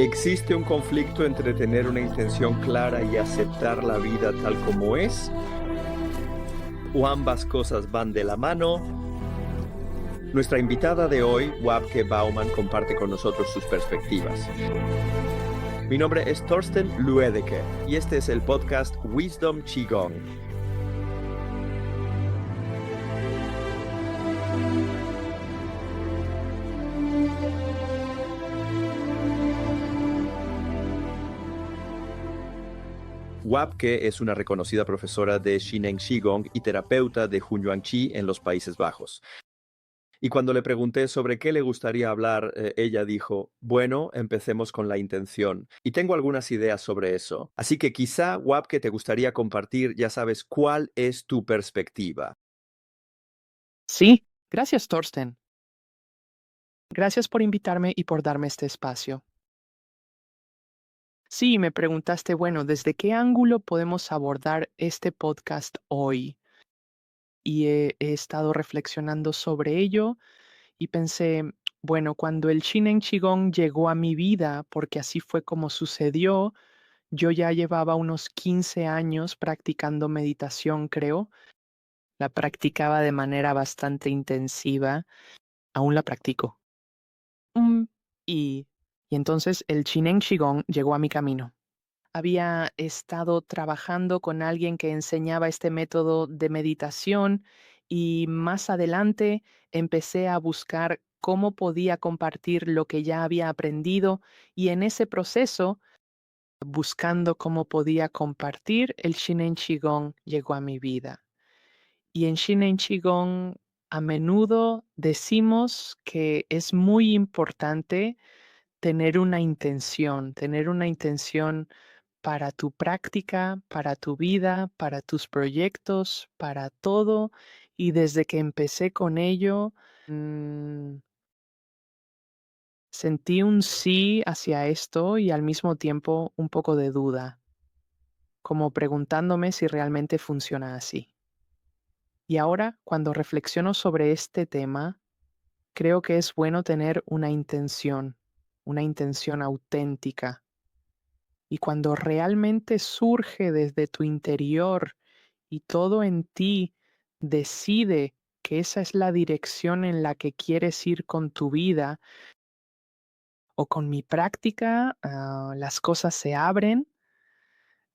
¿Existe un conflicto entre tener una intención clara y aceptar la vida tal como es? ¿O ambas cosas van de la mano? Nuestra invitada de hoy, Wabke Baumann, comparte con nosotros sus perspectivas. Mi nombre es Thorsten Luedecke y este es el podcast Wisdom Qigong. Wabke es una reconocida profesora de Shinen Qigong y terapeuta de Hunyuan Chi en los Países Bajos. Y cuando le pregunté sobre qué le gustaría hablar, ella dijo, bueno, empecemos con la intención. Y tengo algunas ideas sobre eso. Así que quizá, Wabke, te gustaría compartir, ya sabes, cuál es tu perspectiva. Sí, gracias, Thorsten. Gracias por invitarme y por darme este espacio. Sí, me preguntaste, bueno, ¿desde qué ángulo podemos abordar este podcast hoy? Y he estado reflexionando sobre ello y pensé, bueno, cuando el Shinen Qigong llegó a mi vida, porque así fue como sucedió, yo ya llevaba unos 15 años practicando meditación, creo. La practicaba de manera bastante intensiva. Aún la practico. Mm, y, y entonces el Shinen Qigong llegó a mi camino. Había estado trabajando con alguien que enseñaba este método de meditación y más adelante empecé a buscar cómo podía compartir lo que ya había aprendido y en ese proceso, buscando cómo podía compartir, el Shinen Qigong llegó a mi vida. Y en Shinen Qigong a menudo decimos que es muy importante tener una intención para tu práctica, para tu vida, para tus proyectos, para todo. Y desde que empecé con ello, sentí un sí hacia esto y al mismo tiempo un poco de duda, como preguntándome si realmente funciona así. Y ahora, cuando reflexiono sobre este tema, creo que es bueno tener una intención auténtica. Y cuando realmente surge desde tu interior y todo en ti decide que esa es la dirección en la que quieres ir con tu vida o con mi práctica, las cosas se abren,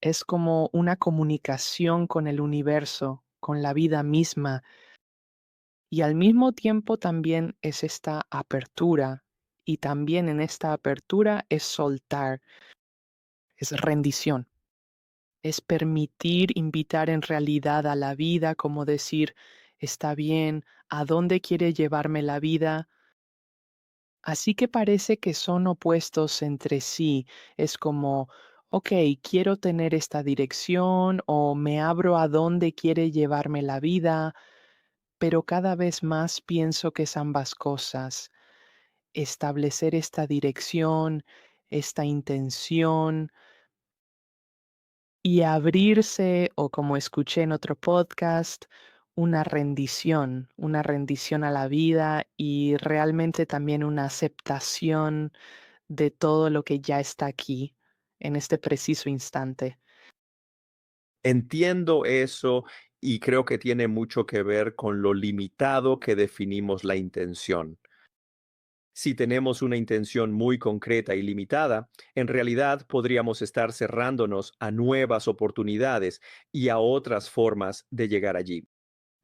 es como una comunicación con el universo, con la vida misma. Y al mismo tiempo también es esta apertura. Y también en esta apertura es soltar, es rendición. Es permitir invitar en realidad a la vida, como decir, está bien, ¿a dónde quiere llevarme la vida? Así que parece que son opuestos entre sí. Es como, ok, quiero tener esta dirección o me abro a dónde quiere llevarme la vida, pero cada vez más pienso que es ambas cosas. Establecer esta dirección, esta intención y abrirse, o como escuché en otro podcast, una rendición a la vida y realmente también una aceptación de todo lo que ya está aquí en este preciso instante. Entiendo eso y creo que tiene mucho que ver con lo limitado que definimos la intención. Si tenemos una intención muy concreta y limitada, en realidad podríamos estar cerrándonos a nuevas oportunidades y a otras formas de llegar allí.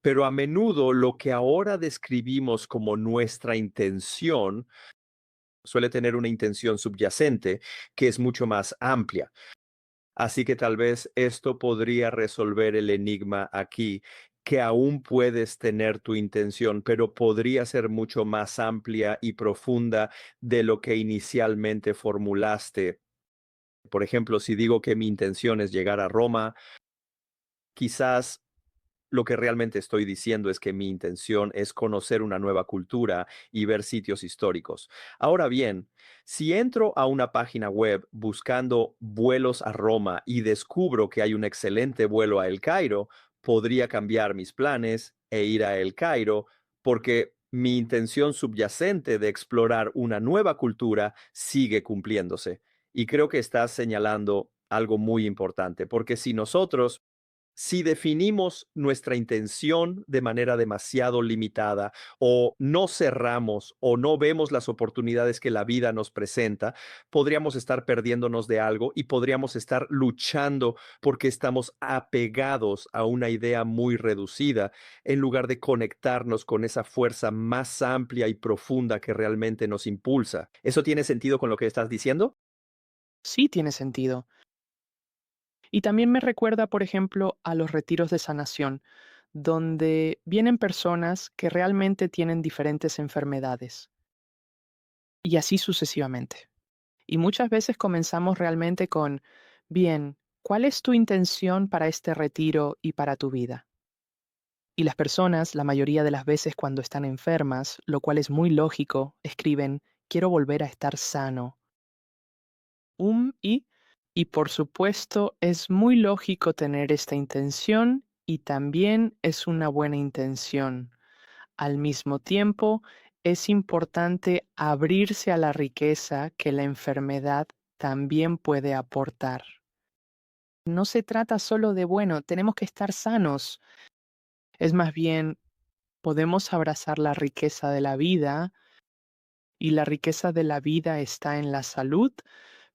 Pero a menudo lo que ahora describimos como nuestra intención suele tener una intención subyacente que es mucho más amplia. Así que tal vez esto podría resolver el enigma aquí, que aún puedes tener tu intención, pero podría ser mucho más amplia y profunda de lo que inicialmente formulaste. Por ejemplo, si digo que mi intención es llegar a Roma, quizás lo que realmente estoy diciendo es que mi intención es conocer una nueva cultura y ver sitios históricos. Ahora bien, si entro a una página web buscando vuelos a Roma y descubro que hay un excelente vuelo a El Cairo, podría cambiar mis planes e ir a El Cairo porque mi intención subyacente de explorar una nueva cultura sigue cumpliéndose. Y creo que estás señalando algo muy importante, porque si definimos nuestra intención de manera demasiado limitada o no cerramos o no vemos las oportunidades que la vida nos presenta, podríamos estar perdiéndonos de algo y podríamos estar luchando porque estamos apegados a una idea muy reducida en lugar de conectarnos con esa fuerza más amplia y profunda que realmente nos impulsa. ¿Eso tiene sentido con lo que estás diciendo? Sí tiene sentido. Y también me recuerda, por ejemplo, a los retiros de sanación, donde vienen personas que realmente tienen diferentes enfermedades, y así sucesivamente. Y muchas veces comenzamos realmente con, bien, ¿cuál es tu intención para este retiro y para tu vida? Y las personas, la mayoría de las veces cuando están enfermas, lo cual es muy lógico, escriben, quiero volver a estar sano. Um, y, y por supuesto es muy lógico tener esta intención y también es una buena intención. Al mismo tiempo, es importante abrirse a la riqueza que la enfermedad también puede aportar. No se trata solo de, bueno, tenemos que estar sanos. Es más bien, podemos abrazar la riqueza de la vida y la riqueza de la vida está en la salud,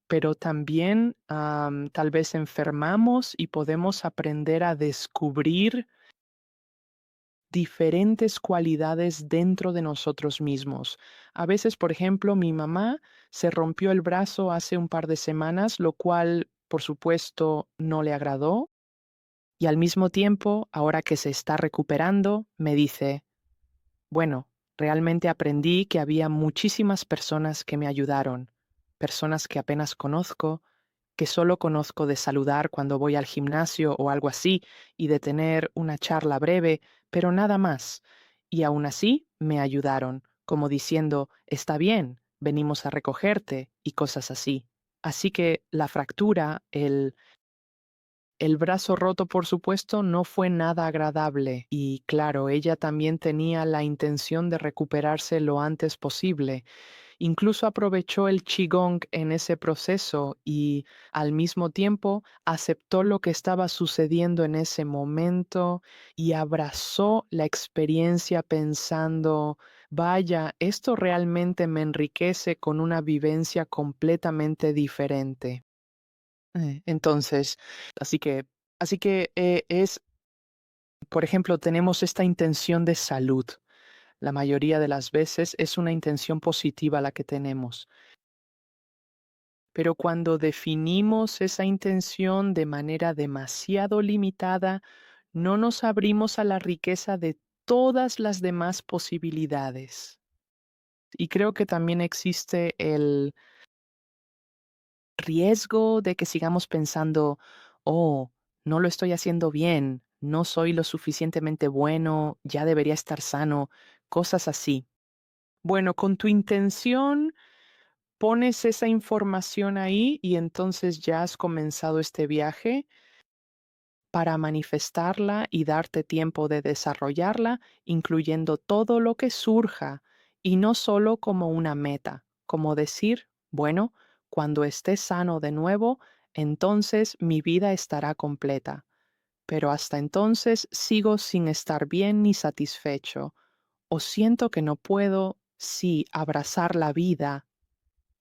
pero también tal vez enfermamos y podemos aprender a descubrir diferentes cualidades dentro de nosotros mismos. A veces, por ejemplo, mi mamá se rompió el brazo hace un par de semanas, lo cual, por supuesto, no le agradó. Y al mismo tiempo, ahora que se está recuperando, me dice, bueno, realmente aprendí que había muchísimas personas que me ayudaron, personas que apenas conozco, que solo conozco de saludar cuando voy al gimnasio o algo así y de tener una charla breve, pero nada más. Y aún así me ayudaron, como diciendo, está bien, venimos a recogerte y cosas así. Así que la fractura, el brazo roto, por supuesto, no fue nada agradable y claro, ella también tenía la intención de recuperarse lo antes posible. Incluso aprovechó el qigong en ese proceso y al mismo tiempo aceptó lo que estaba sucediendo en ese momento y abrazó la experiencia pensando, vaya, esto realmente me enriquece con una vivencia completamente diferente. Entonces, así que, es, por ejemplo, tenemos esta intención de salud. La mayoría de las veces es una intención positiva la que tenemos. Pero cuando definimos esa intención de manera demasiado limitada, no nos abrimos a la riqueza de todas las demás posibilidades. Y creo que también existe el riesgo de que sigamos pensando, oh, no lo estoy haciendo bien, no soy lo suficientemente bueno, ya debería estar sano, cosas así. Bueno, con tu intención pones esa información ahí y entonces ya has comenzado este viaje para manifestarla y darte tiempo de desarrollarla, incluyendo todo lo que surja y no solo como una meta, como decir, bueno, cuando esté sano de nuevo, entonces mi vida estará completa, pero hasta entonces sigo sin estar bien ni satisfecho, o siento que no puedo, sí, abrazar la vida.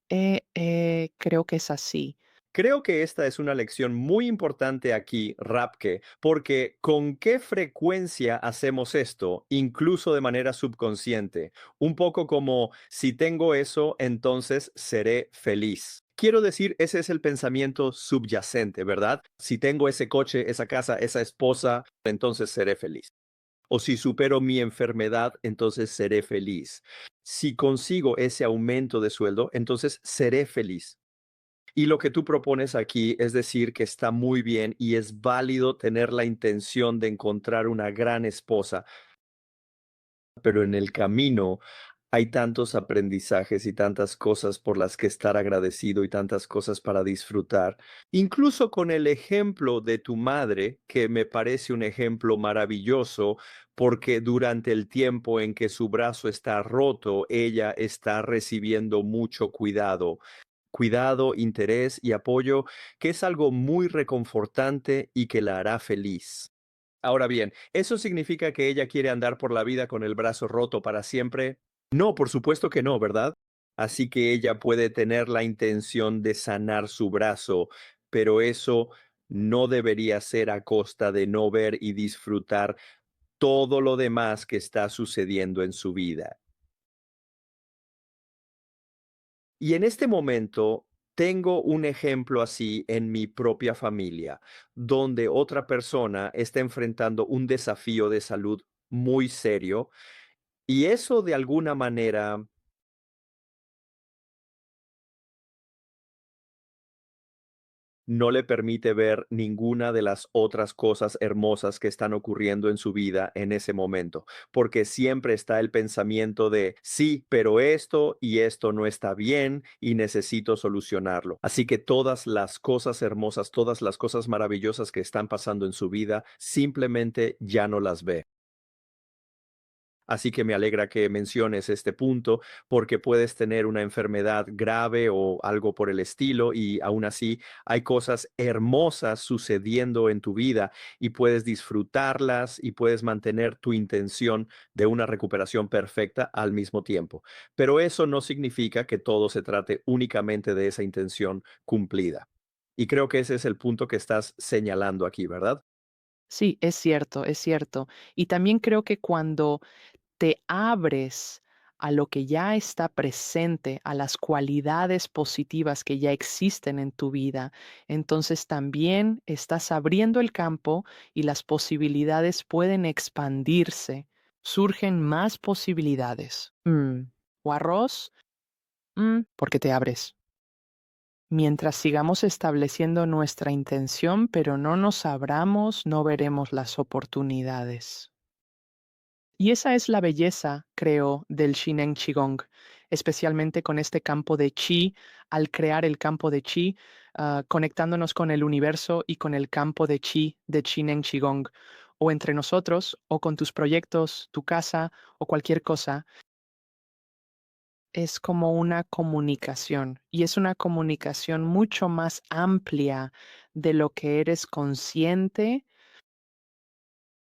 Creo que es así. Creo que esta es una lección muy importante aquí, Rapke, porque ¿con qué frecuencia hacemos esto, incluso de manera subconsciente? Un poco como, si tengo eso, entonces seré feliz. Quiero decir, ese es el pensamiento subyacente, ¿verdad? Si tengo ese coche, esa casa, esa esposa, entonces seré feliz. O si supero mi enfermedad, entonces seré feliz. Si consigo ese aumento de sueldo, entonces seré feliz. Y lo que tú propones aquí es decir que está muy bien y es válido tener la intención de encontrar una gran esposa, pero en el camino hay tantos aprendizajes y tantas cosas por las que estar agradecido y tantas cosas para disfrutar. Incluso con el ejemplo de tu madre, que me parece un ejemplo maravilloso, porque durante el tiempo en que su brazo está roto, ella está recibiendo mucho cuidado. cuidado, interés y apoyo, que es algo muy reconfortante y que la hará feliz. Ahora bien, ¿eso significa que ella quiere andar por la vida con el brazo roto para siempre? No, por supuesto que no, ¿verdad? Así que ella puede tener la intención de sanar su brazo, pero eso no debería ser a costa de no ver y disfrutar todo lo demás que está sucediendo en su vida. Y en este momento tengo un ejemplo así en mi propia familia, donde otra persona está enfrentando un desafío de salud muy serio y eso de alguna manera no le permite ver ninguna de las otras cosas hermosas que están ocurriendo en su vida en ese momento, porque siempre está el pensamiento de, sí, pero esto y esto no está bien y necesito solucionarlo. Así que todas las cosas hermosas, todas las cosas maravillosas que están pasando en su vida, simplemente ya no las ve. Así que me alegra que menciones este punto, porque puedes tener una enfermedad grave o algo por el estilo y aún así hay cosas hermosas sucediendo en tu vida y puedes disfrutarlas y puedes mantener tu intención de una recuperación perfecta al mismo tiempo. Pero eso no significa que todo se trate únicamente de esa intención cumplida. Y creo que ese es el punto que estás señalando aquí, ¿verdad? Sí, es cierto, es cierto. Y también creo que cuando te abres a lo que ya está presente, a las cualidades positivas que ya existen en tu vida, entonces también estás abriendo el campo y las posibilidades pueden expandirse. Surgen más posibilidades. O arroz, porque te abres. Mientras sigamos estableciendo nuestra intención, pero no nos abramos, no veremos las oportunidades. Y esa es la belleza, creo, del Shinen Qigong, especialmente con este campo de chi, al crear el campo de chi, conectándonos con el universo y con el campo de chi de Shinen Qigong, o entre nosotros, o con tus proyectos, tu casa, o cualquier cosa, es como una comunicación, y es una comunicación mucho más amplia de lo que eres consciente.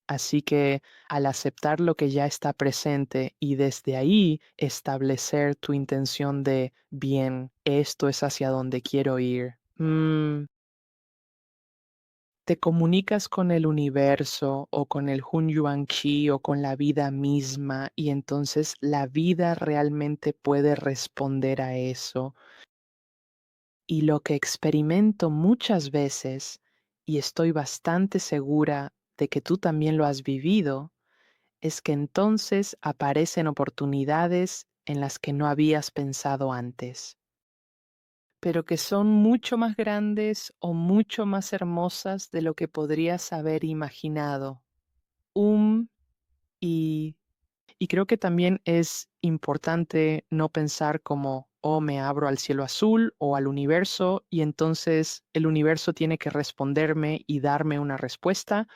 Así que al aceptar lo que ya está presente y desde ahí establecer tu intención de, bien, esto es hacia donde quiero ir, te comunicas con el universo o con el Hun Yuan Chi o con la vida misma y entonces la vida realmente puede responder a eso. Y lo que experimento muchas veces, y estoy bastante segura de que tú también lo has vivido, es que entonces aparecen oportunidades en las que no habías pensado antes, pero que son mucho más grandes o mucho más hermosas de lo que podrías haber imaginado. Um, y, y creo que también es importante no pensar como, oh, me abro al cielo azul o al universo y entonces el universo tiene que responderme y darme una respuesta.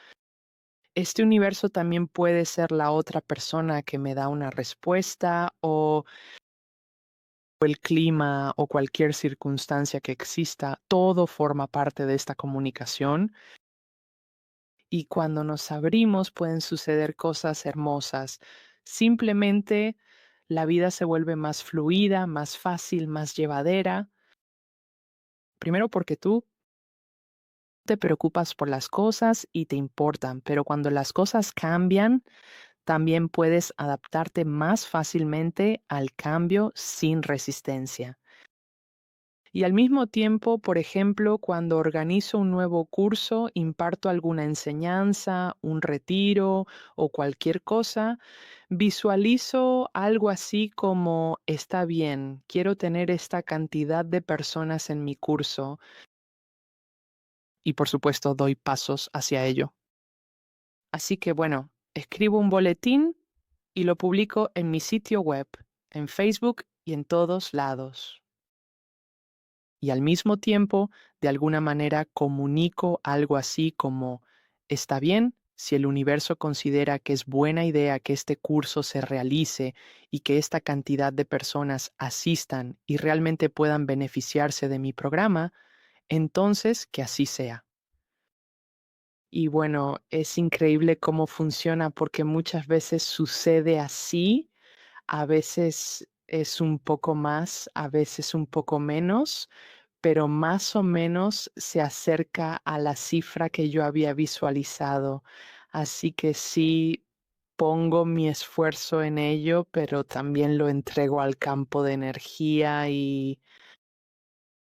Este universo también puede ser la otra persona que me da una respuesta o el clima o cualquier circunstancia que exista, todo forma parte de esta comunicación y cuando nos abrimos pueden suceder cosas hermosas. Simplemente la vida se vuelve más fluida, más fácil, más llevadera. Primero porque tú te preocupas por las cosas y te importan, pero cuando las cosas cambian, también puedes adaptarte más fácilmente al cambio sin resistencia. Y al mismo tiempo, por ejemplo, cuando organizo un nuevo curso, imparto alguna enseñanza, un retiro o cualquier cosa, visualizo algo así como, está bien, quiero tener esta cantidad de personas en mi curso y por supuesto doy pasos hacia ello. Así que bueno, escribo un boletín y lo publico en mi sitio web, en Facebook y en todos lados. Y al mismo tiempo, de alguna manera, comunico algo así como, está bien, Si el universo considera que es buena idea que este curso se realice y que esta cantidad de personas asistan y realmente puedan beneficiarse de mi programa, entonces que así sea. Y bueno, es increíble cómo funciona porque muchas veces sucede así, a veces es un poco más, a veces un poco menos, pero más o menos se acerca a la cifra que yo había visualizado. Así que sí pongo mi esfuerzo en ello, pero también lo entrego al campo de energía y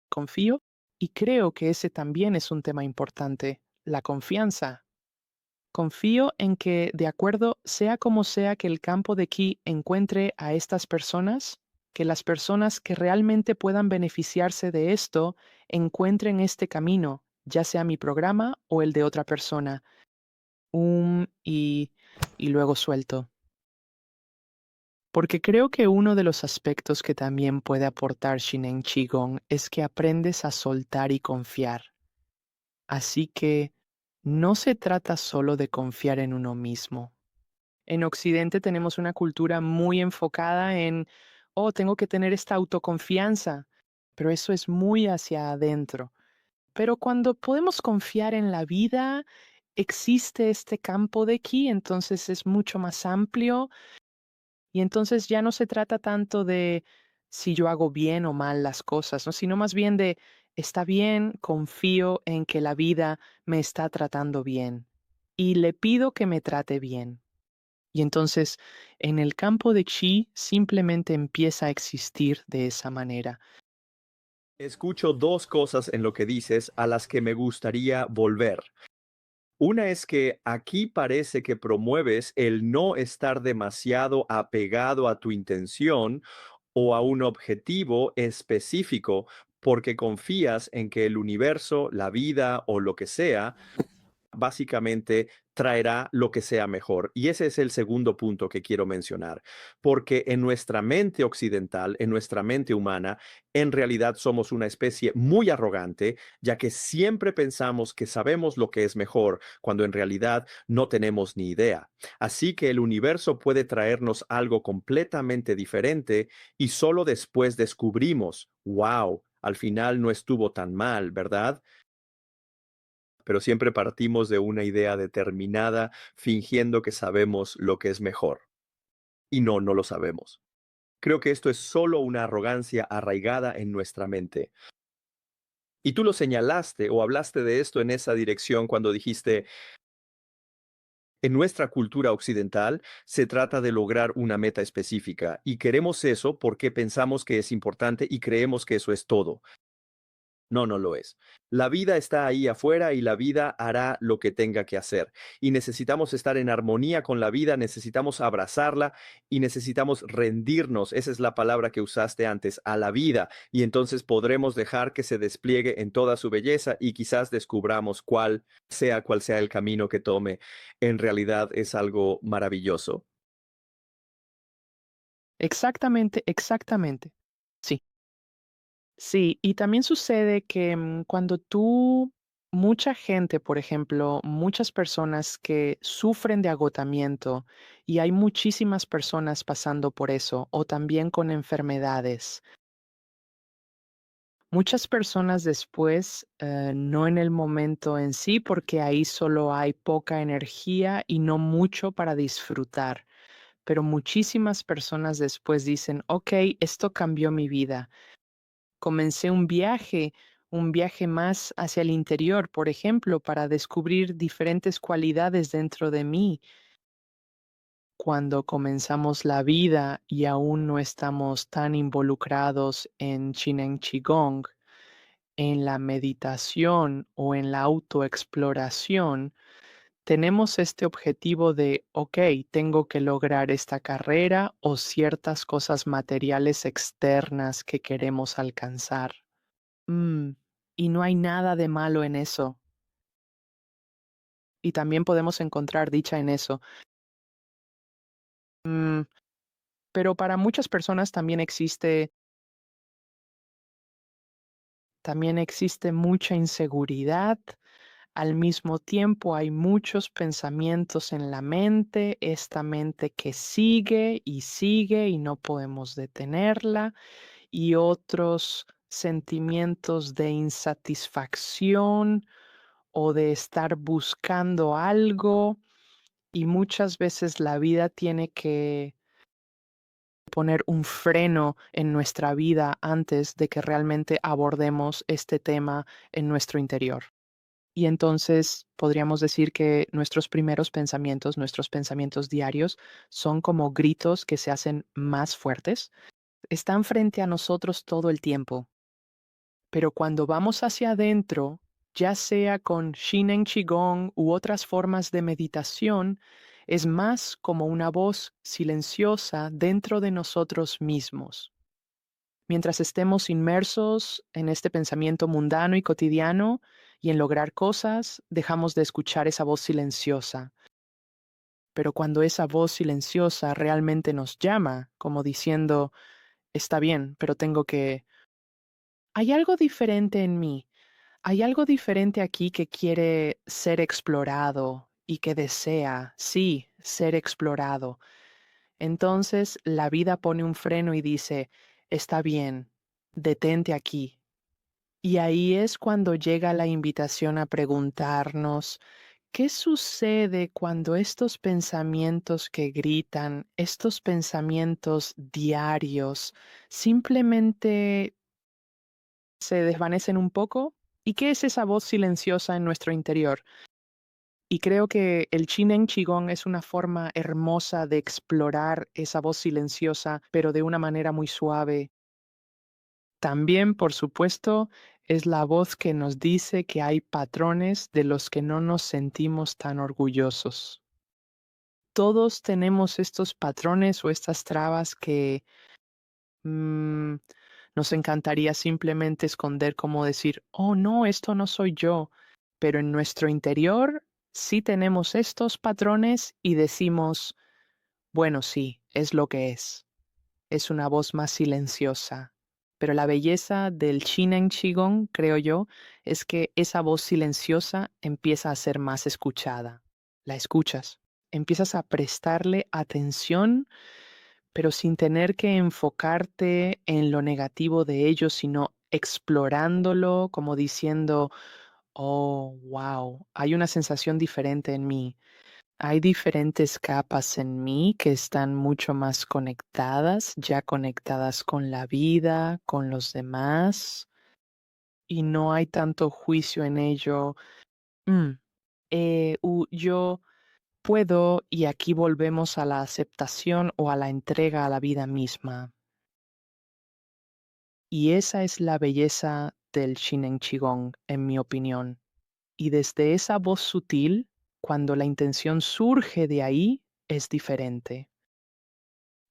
confío. Y creo que ese también es un tema importante, la confianza. Confío en que, de acuerdo, sea como sea que el campo de Ki encuentre a estas personas, que las personas que realmente puedan beneficiarse de esto encuentren este camino, ya sea mi programa o el de otra persona. Y luego suelto. Porque creo que uno de los aspectos que también puede aportar Shinen Qigong es que aprendes a soltar y confiar. Así que no se trata solo de confiar en uno mismo. En Occidente tenemos una cultura muy enfocada en, oh, tengo que tener esta autoconfianza, pero eso es muy hacia adentro. Pero cuando podemos confiar en la vida, existe este campo de aquí, entonces es mucho más amplio y entonces ya no se trata tanto de si yo hago bien o mal las cosas, ¿no? Sino más bien de, está bien, confío en que la vida me está tratando bien y le pido que me trate bien. Y entonces, en el campo de chi simplemente empieza a existir de esa manera. Escucho dos cosas en lo que dices a las que me gustaría volver. Una es que aquí parece que promueves el no estar demasiado apegado a tu intención o a un objetivo específico porque confías en que el universo, la vida o lo que sea básicamente traerá lo que sea mejor. Y ese es el segundo punto que quiero mencionar, porque en nuestra mente occidental, en nuestra mente humana, en realidad somos una especie muy arrogante, ya que siempre pensamos que sabemos lo que es mejor, cuando en realidad no tenemos ni idea. Así que el universo puede traernos algo completamente diferente y solo después descubrimos, wow, al final no estuvo tan mal, ¿verdad? Pero siempre partimos de una idea determinada, fingiendo que sabemos lo que es mejor. Y no, no lo sabemos. Creo que esto es solo una arrogancia arraigada en nuestra mente. Y tú lo señalaste o hablaste de esto en esa dirección cuando dijiste, en nuestra cultura occidental se trata de lograr una meta específica y queremos eso porque pensamos que es importante y creemos que eso es todo. No, no lo es. La vida está ahí afuera y la vida hará lo que tenga que hacer. Y necesitamos estar en armonía con la vida, necesitamos abrazarla y necesitamos rendirnos, esa es la palabra que usaste antes, a la vida. Y entonces podremos dejar que se despliegue en toda su belleza y quizás descubramos cuál sea el camino que tome. En realidad es algo maravilloso. Exactamente, exactamente. Sí, sí. Y también sucede que cuando mucha gente, por ejemplo, muchas personas que sufren de agotamiento, y hay muchísimas personas pasando por eso, o también con enfermedades. Muchas personas después, no en el momento en sí, porque ahí solo hay poca energía y no mucho para disfrutar, pero muchísimas personas después dicen, ok, esto cambió mi vida. Comencé un viaje más hacia el interior, por ejemplo, para descubrir diferentes cualidades dentro de mí. Cuando comenzamos la vida y aún no estamos tan involucrados en Chinen Qigong, en la meditación o en la autoexploración, tenemos este objetivo de, ok, tengo que lograr esta carrera o ciertas cosas materiales externas que queremos alcanzar. Mm, y no hay nada de malo en eso. Y también podemos encontrar dicha en eso. Mm, pero para muchas personas también existe mucha inseguridad Al mismo tiempo hay muchos pensamientos en la mente, esta mente que sigue y no podemos detenerla, y otros sentimientos de insatisfacción o de estar buscando algo, y muchas veces la vida tiene que poner un freno en nuestra vida antes de que realmente abordemos este tema en nuestro interior. Y entonces podríamos decir que nuestros primeros pensamientos, nuestros pensamientos diarios, son como gritos que se hacen más fuertes. Están frente a nosotros todo el tiempo, pero cuando vamos hacia adentro, ya sea con Shinen Qigong u otras formas de meditación, es más como una voz silenciosa dentro de nosotros mismos. Mientras estemos inmersos en este pensamiento mundano y cotidiano y en lograr cosas, dejamos de escuchar esa voz silenciosa. Pero cuando esa voz silenciosa realmente nos llama, como diciendo, está bien, pero tengo que... Hay algo diferente en mí, hay algo diferente aquí que quiere ser explorado y que desea, sí, ser explorado. Entonces la vida pone un freno y dice, está bien, detente aquí. Y ahí es cuando llega la invitación a preguntarnos, ¿qué sucede cuando estos pensamientos que gritan, estos pensamientos diarios, simplemente se desvanecen un poco? ¿Y qué es esa voz silenciosa en nuestro interior? Y creo que el Chinen Qigong es una forma hermosa de explorar esa voz silenciosa, pero de una manera muy suave. También, por supuesto, es la voz que nos dice que hay patrones de los que no nos sentimos tan orgullosos. Todos tenemos estos patrones o estas trabas que mm, nos encantaría simplemente esconder, como decir, oh no, esto no soy yo. Pero en nuestro interior sí tenemos estos patrones y decimos, bueno, sí, es lo que es. Es una voz más silenciosa. Pero la belleza del Shinen Qigong, creo yo, es que esa voz silenciosa empieza a ser más escuchada. La escuchas, empiezas a prestarle atención, pero sin tener que enfocarte en lo negativo de ello, sino explorándolo, como diciendo, oh, wow, hay una sensación diferente en mí. Hay diferentes capas en mí que están mucho más conectadas, ya conectadas con la vida, con los demás, y no hay tanto juicio en ello. Mm, yo puedo, y aquí volvemos a la aceptación o a la entrega a la vida misma. Y esa es la belleza del Shinen Qigong, en mi opinión. Y desde esa voz sutil, cuando la intención surge de ahí, es diferente.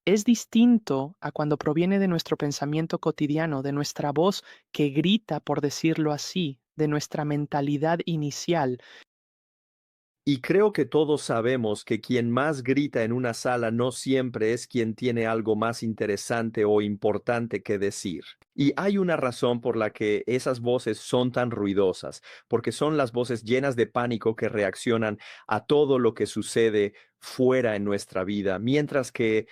Es distinto a cuando proviene de nuestro pensamiento cotidiano, de nuestra voz que grita, por decirlo así, de nuestra mentalidad inicial. Y creo que todos sabemos que quien más grita en una sala no siempre es quien tiene algo más interesante o importante que decir. Y hay una razón por la que esas voces son tan ruidosas, porque son las voces llenas de pánico que reaccionan a todo lo que sucede fuera en nuestra vida, mientras que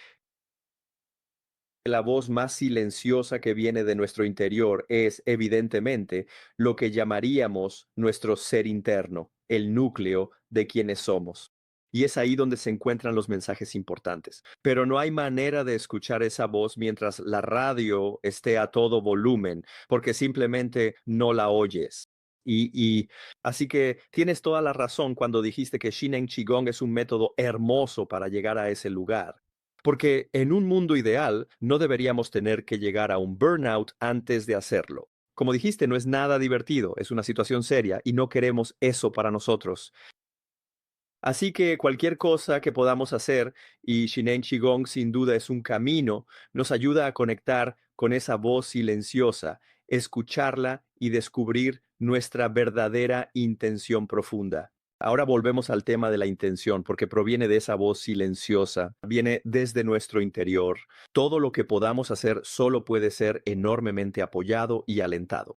la voz más silenciosa que viene de nuestro interior es, evidentemente, lo que llamaríamos nuestro ser interno, el núcleo de quienes somos. Y es ahí donde se encuentran los mensajes importantes. Pero no hay manera de escuchar esa voz mientras la radio esté a todo volumen, porque simplemente no la oyes. Y así que tienes toda la razón cuando dijiste que Shinen Qigong es un método hermoso para llegar a ese lugar. Porque en un mundo ideal no deberíamos tener que llegar a un burnout antes de hacerlo. Como dijiste, no es nada divertido, es una situación seria y no queremos eso para nosotros. Así que cualquier cosa que podamos hacer, y Shinen Qigong sin duda es un camino, nos ayuda a conectar con esa voz silenciosa, escucharla y descubrir nuestra verdadera intención profunda. Ahora volvemos al tema de la intención, porque proviene de esa voz silenciosa, viene desde nuestro interior. Todo lo que podamos hacer solo puede ser enormemente apoyado y alentado.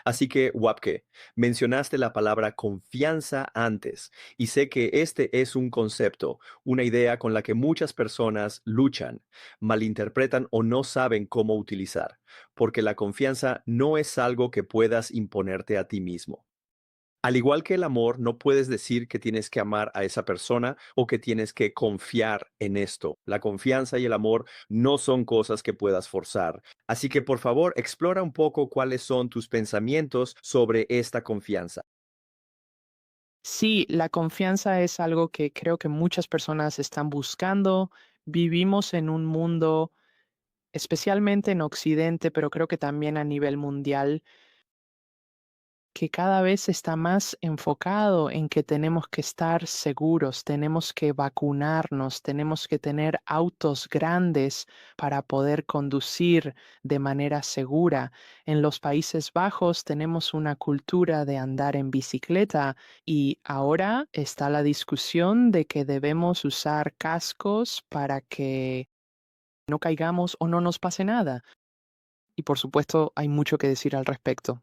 Así que, Wapke, mencionaste la palabra confianza antes, y sé que este es un concepto, una idea con la que muchas personas luchan, malinterpretan o no saben cómo utilizar, porque la confianza no es algo que puedas imponerte a ti mismo. Al igual que el amor, no puedes decir que tienes que amar a esa persona o que tienes que confiar en esto. La confianza y el amor no son cosas que puedas forzar. Así que por favor, explora un poco cuáles son tus pensamientos sobre esta confianza. Sí, la confianza es algo que creo que muchas personas están buscando. Vivimos en un mundo, especialmente en Occidente, pero creo que también a nivel mundial, que cada vez está más enfocado en que tenemos que estar seguros, tenemos que vacunarnos, tenemos que tener autos grandes para poder conducir de manera segura. En los Países Bajos tenemos una cultura de andar en bicicleta y ahora está la discusión de que debemos usar cascos para que no caigamos o no nos pase nada. Y por supuesto hay mucho que decir al respecto.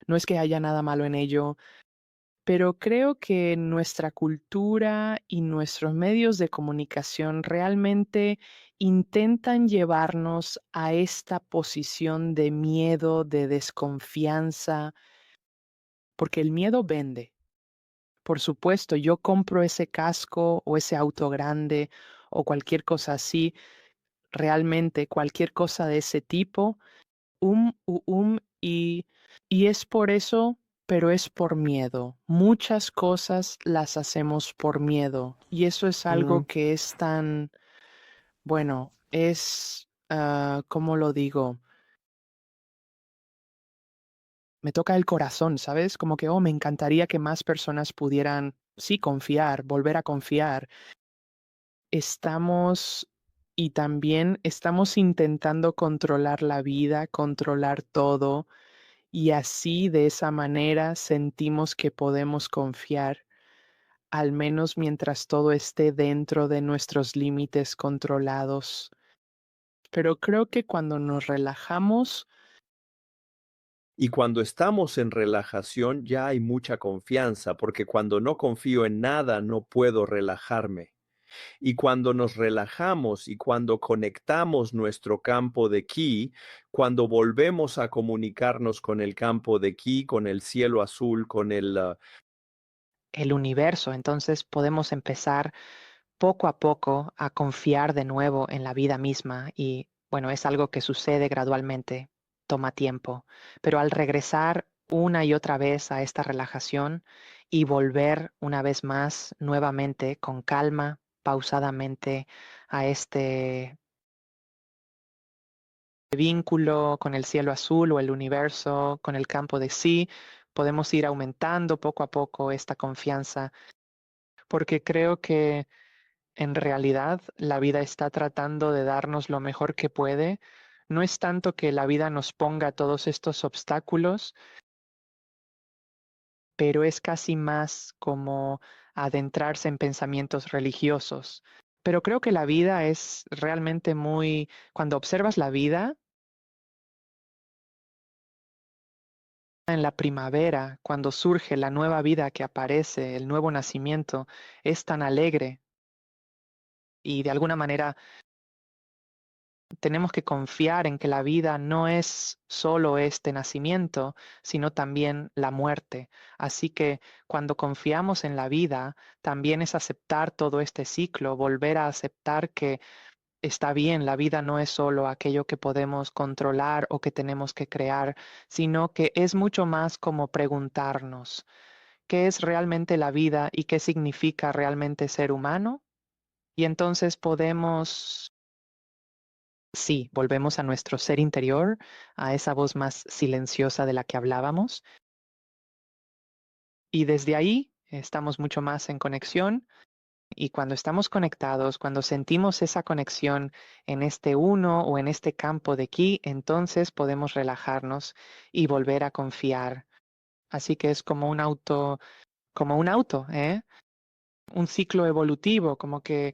No es que haya nada malo en ello, pero creo que nuestra cultura y nuestros medios de comunicación realmente intentan llevarnos a esta posición de miedo, de desconfianza, porque el miedo vende. Por supuesto, yo compro ese casco o ese auto grande o cualquier cosa así, realmente cualquier cosa de ese tipo y es por eso, pero es por miedo. Muchas cosas las hacemos por miedo, y eso es algo Mm, que es tan, bueno, es, ¿cómo lo digo? Me toca el corazón, ¿sabes? Como que, oh, me encantaría que más personas pudieran, sí, confiar, volver a confiar. Estamos y también estamos intentando controlar la vida, controlar todo. Y así, de esa manera, sentimos que podemos confiar, al menos mientras todo esté dentro de nuestros límites controlados. Pero creo que cuando nos relajamos, Y cuando estamos en relajación ya hay mucha confianza, porque cuando no confío en nada no puedo relajarme. Y cuando nos relajamos y cuando conectamos nuestro campo de ki, cuando volvemos a comunicarnos con el campo de ki, con el cielo azul, con el universo, entonces podemos empezar poco a poco a confiar de nuevo en la vida misma y bueno, es algo que sucede gradualmente, toma tiempo, pero al regresar una y otra vez a esta relajación y volver una vez más nuevamente con calma, pausadamente a este vínculo con el cielo azul o el universo, con el campo de sí, podemos ir aumentando poco a poco esta confianza, porque creo que en realidad, la vida está tratando de darnos lo mejor que puede. No es tanto que la vida nos ponga todos estos obstáculos, pero es casi más como adentrarse en pensamientos religiosos. Pero creo que la vida es realmente muy, cuando observas la vida en la primavera, cuando surge la nueva vida que aparece, el nuevo nacimiento, es tan alegre y de alguna manera tenemos que confiar en que la vida no es solo este nacimiento, sino también la muerte. Así que cuando confiamos en la vida, también es aceptar todo este ciclo, volver a aceptar que está bien, la vida no es solo aquello que podemos controlar o que tenemos que crear, sino que es mucho más como preguntarnos, ¿qué es realmente la vida y qué significa realmente ser humano? Y entonces podemos. Sí, volvemos a nuestro ser interior, a esa voz más silenciosa de la que hablábamos, y desde ahí estamos mucho más en conexión, y cuando estamos conectados, cuando sentimos esa conexión en este uno o en este campo de ki, entonces podemos relajarnos y volver a confiar. Así que es como un auto, ¿eh? Un ciclo evolutivo, como que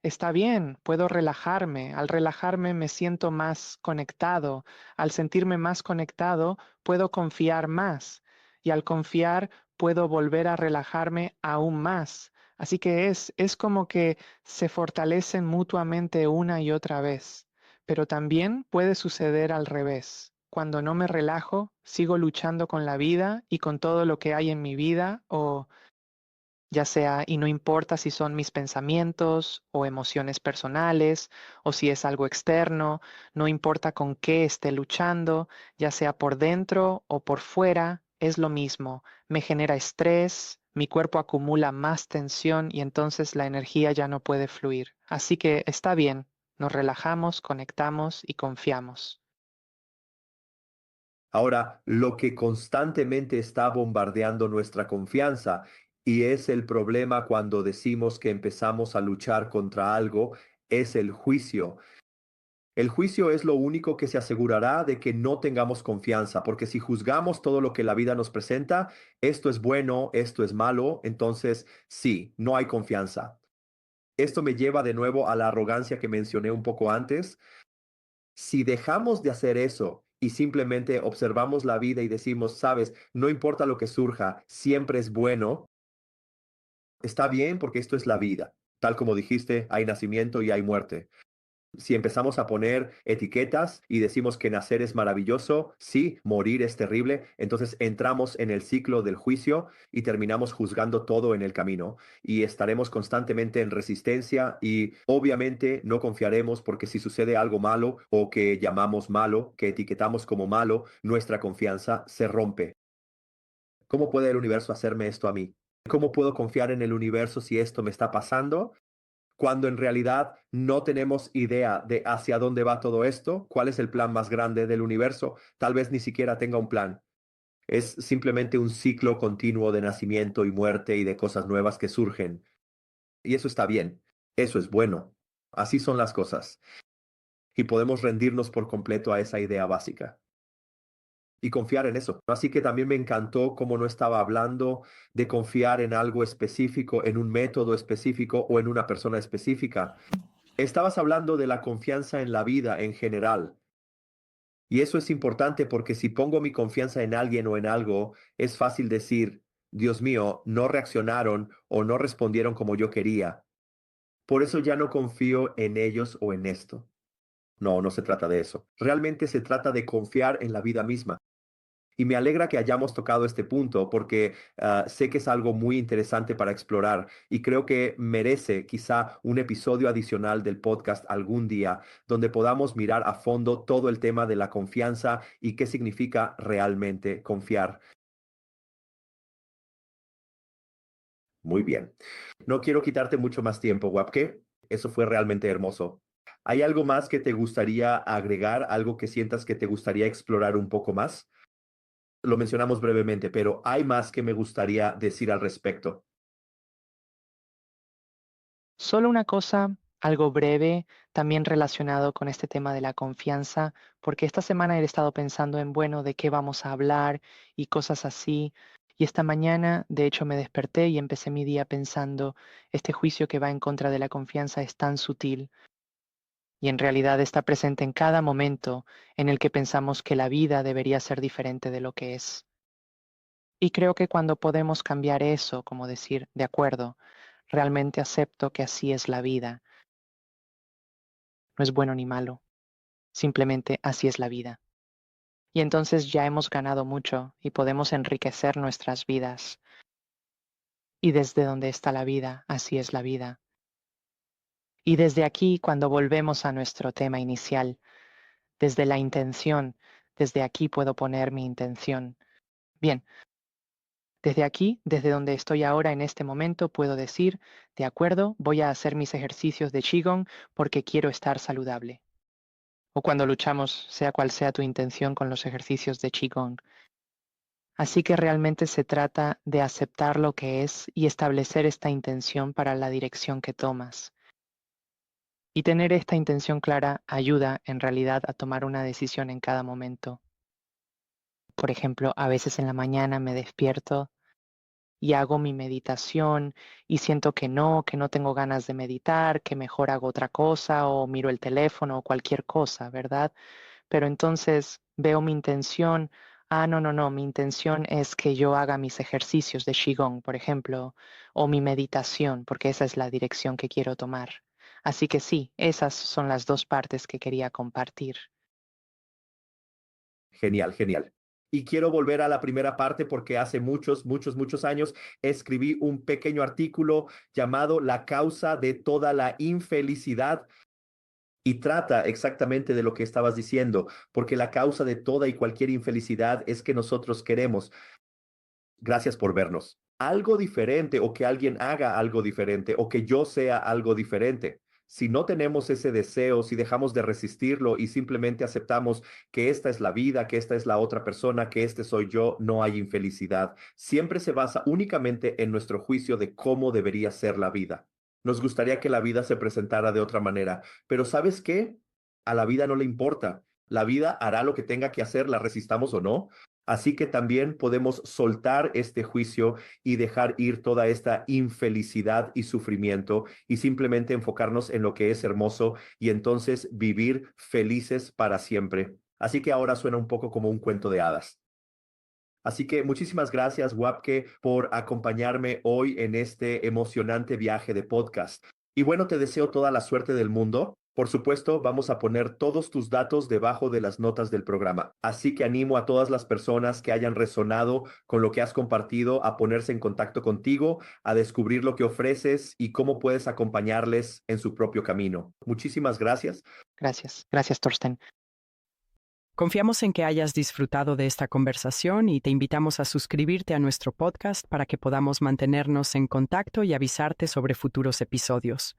está bien, puedo relajarme. Al relajarme me siento más conectado. Al sentirme más conectado, puedo confiar más. Y al confiar, puedo volver a relajarme aún más. Así que es como que se fortalecen mutuamente una y otra vez. Pero también puede suceder al revés. Cuando no me relajo, sigo luchando con la vida y con todo lo que hay en mi vida o ya sea, y no importa si son mis pensamientos o emociones personales o si es algo externo, no importa con qué esté luchando, ya sea por dentro o por fuera, es lo mismo. Me genera estrés, mi cuerpo acumula más tensión y entonces la energía ya no puede fluir. Así que está bien, nos relajamos, conectamos y confiamos. Ahora, lo que constantemente está bombardeando nuestra confianza, y es el problema cuando decimos que empezamos a luchar contra algo, es el juicio. El juicio es lo único que se asegurará de que no tengamos confianza, porque si juzgamos todo lo que la vida nos presenta, esto es bueno, esto es malo, entonces sí, no hay confianza. Esto me lleva de nuevo a la arrogancia que mencioné un poco antes. Si dejamos de hacer eso y simplemente observamos la vida y decimos, sabes, no importa lo que surja, siempre es bueno, está bien porque esto es la vida. Tal como dijiste, hay nacimiento y hay muerte. Si empezamos a poner etiquetas y decimos que nacer es maravilloso, sí, morir es terrible, entonces entramos en el ciclo del juicio y terminamos juzgando todo en el camino y estaremos constantemente en resistencia y obviamente no confiaremos porque si sucede algo malo o que llamamos malo, que etiquetamos como malo, nuestra confianza se rompe. ¿Cómo puede el universo hacerme esto a mí? ¿Cómo puedo confiar en el universo si esto me está pasando? Cuando en realidad no tenemos idea de hacia dónde va todo esto, cuál es el plan más grande del universo, tal vez ni siquiera tenga un plan. Es simplemente un ciclo continuo de nacimiento y muerte y de cosas nuevas que surgen. Y eso está bien, eso es bueno. Así son las cosas. Y podemos rendirnos por completo a esa idea básica y confiar en eso. Así que también me encantó cómo no estaba hablando de confiar en algo específico, en un método específico o en una persona específica. Estabas hablando de la confianza en la vida en general. Y eso es importante porque si pongo mi confianza en alguien o en algo, es fácil decir, Dios mío, no reaccionaron o no respondieron como yo quería. Por eso ya no confío en ellos o en esto. No, no se trata de eso. Realmente se trata de confiar en la vida misma. Y me alegra que hayamos tocado este punto porque sé que es algo muy interesante para explorar y creo que merece quizá un episodio adicional del podcast algún día donde podamos mirar a fondo todo el tema de la confianza y qué significa realmente confiar. Muy bien. No quiero quitarte mucho más tiempo, Wapke. Eso fue realmente hermoso. ¿Hay algo más que te gustaría agregar, algo que sientas que te gustaría explorar un poco más? Lo mencionamos brevemente, pero hay más que me gustaría decir al respecto. Solo una cosa, algo breve, también relacionado con este tema de la confianza, porque esta semana he estado pensando en, bueno, de qué vamos a hablar y cosas así. Y esta mañana, de hecho, me desperté y empecé mi día pensando, este juicio que va en contra de la confianza es tan sutil y en realidad está presente en cada momento en el que pensamos que la vida debería ser diferente de lo que es. Y creo que cuando podemos cambiar eso, como decir, de acuerdo, realmente acepto que así es la vida, no es bueno ni malo, simplemente así es la vida. Y entonces ya hemos ganado mucho y podemos enriquecer nuestras vidas. Y desde donde está la vida, así es la vida. Y desde aquí, cuando volvemos a nuestro tema inicial, desde la intención, desde aquí puedo poner mi intención. Bien, desde aquí, desde donde estoy ahora en este momento, puedo decir, de acuerdo, voy a hacer mis ejercicios de Qigong porque quiero estar saludable. O cuando luchamos, sea cual sea tu intención con los ejercicios de Qigong. Así que realmente se trata de aceptar lo que es y establecer esta intención para la dirección que tomas. Y tener esta intención clara ayuda en realidad a tomar una decisión en cada momento. Por ejemplo, a veces en la mañana me despierto y hago mi meditación y siento que no tengo ganas de meditar, que mejor hago otra cosa o miro el teléfono o cualquier cosa, ¿verdad? Pero entonces veo mi intención, no, mi intención es que yo haga mis ejercicios de Qigong, por ejemplo, o mi meditación, porque esa es la dirección que quiero tomar. Así que sí, esas son las dos partes que quería compartir. Genial, genial. Y quiero volver a la primera parte porque hace muchos años escribí un pequeño artículo llamado La causa de toda la infelicidad y trata exactamente de lo que estabas diciendo, porque la causa de toda y cualquier infelicidad es que nosotros queremos, gracias por vernos, algo diferente o que alguien haga algo diferente o que yo sea algo diferente. Si no tenemos ese deseo, si dejamos de resistirlo y simplemente aceptamos que esta es la vida, que esta es la otra persona, que este soy yo, no hay infelicidad. Siempre se basa únicamente en nuestro juicio de cómo debería ser la vida. Nos gustaría que la vida se presentara de otra manera, pero ¿sabes qué? A la vida no le importa. La vida hará lo que tenga que hacer, la resistamos o no. Así que también podemos soltar este juicio y dejar ir toda esta infelicidad y sufrimiento y simplemente enfocarnos en lo que es hermoso y entonces vivir felices para siempre. Así que ahora suena un poco como un cuento de hadas. Así que muchísimas gracias, Wapke, por acompañarme hoy en este emocionante viaje de podcast. Y bueno, te deseo toda la suerte del mundo. Por supuesto, vamos a poner todos tus datos debajo de las notas del programa. Así que animo a todas las personas que hayan resonado con lo que has compartido a ponerse en contacto contigo, a descubrir lo que ofreces y cómo puedes acompañarles en su propio camino. Muchísimas gracias. Gracias, Torsten. Confiamos en que hayas disfrutado de esta conversación y te invitamos a suscribirte a nuestro podcast para que podamos mantenernos en contacto y avisarte sobre futuros episodios.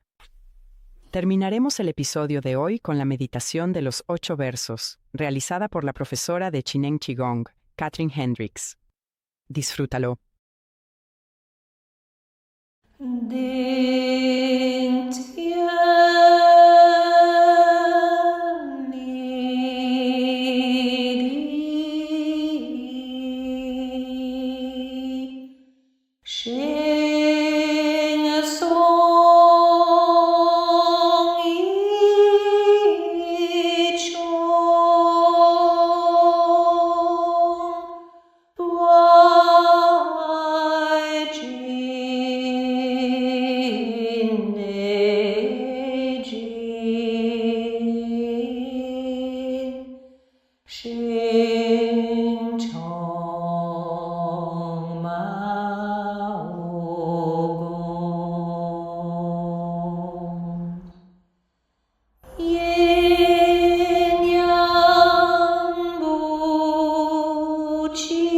Terminaremos el episodio de hoy con la meditación de los 8 versos, realizada por la profesora de Chinen Qigong, Catherine Hendricks. Disfrútalo. Yin yang bu qi